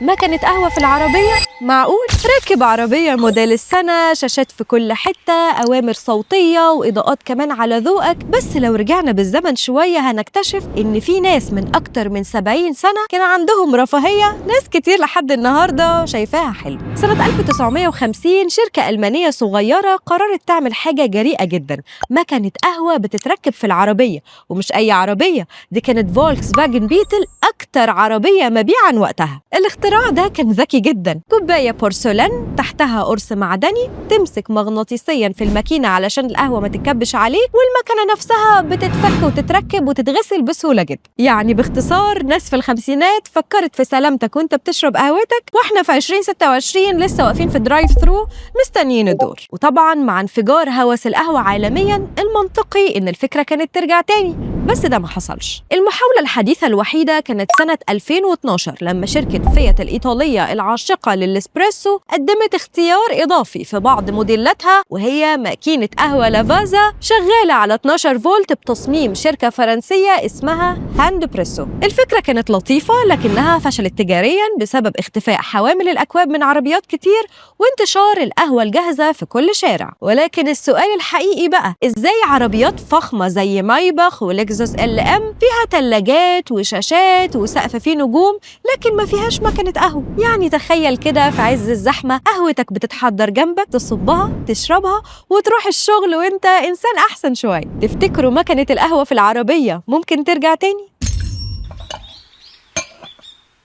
مكنة قهوة في العربية؟ معقول؟ ركب عربية موديل السنة، شاشات في كل حتة، أوامر صوتية وإضاءات كمان على ذوقك. بس لو رجعنا بالزمن شوية هنكتشف إن في ناس من أكتر من 70 سنة كان عندهم رفاهية ناس كتير لحد النهاردة شايفاها حلو. سنة 1950 شركة ألمانية صغيرة قررت تعمل حاجة جريئة جدا، مكنة قهوة بتتركب في العربية. ومش أي عربية، دي كانت فولكس فاجن بيتل، أكتر عربية مبيعاً وقتها. الاختراع ده كان ذكي جدا، كوباية بورسلان تحتها قرص معدني تمسك مغناطيسيا في الماكينة علشان القهوة ما تتكبش عليه، والمكنة نفسها بتتفك وتتركب وتتغسل بسهولة جدا. يعني باختصار ناس في الخمسينات فكرت في سلامتك وانت بتشرب قهوتك، واحنا في 2026 لسه واقفين في درايف ثرو مستنيين الدور. وطبعا مع انفجار هوس القهوة عالميا المنطقي ان الفكرة كانت ترجع تاني، بس ده ما حصلش. المحاولة الحديثة الوحيدة كانت سنة 2012 لما شركة فيات الإيطالية العاشقة للإسبريسو قدمت اختيار إضافي في بعض موديلاتها، وهي ماكينة قهوة لافازا شغالة على 12 فولت بتصميم شركة فرنسية اسمها هاند بريسو. الفكرة كانت لطيفة لكنها فشلت تجاريا بسبب اختفاء حوامل الأكواب من عربيات كتير وانتشار القهوة الجاهزة في كل شارع. ولكن السؤال الحقيقي بقى، إزاي عربيات فخمة زي مايباخ ولكزوس LM فيها تلاجات وشاشات وسقف فيه نجوم لكن ما فيهاش مكنة قهوة؟ يعني تخيل كده في عز الزحمة قهوتك بتتحضر جنبك، تصبها تشربها وتروح الشغل وانت إنسان أحسن شوية. تفتكروا مكنة القهوة في العربية ممكن ترجع تاني؟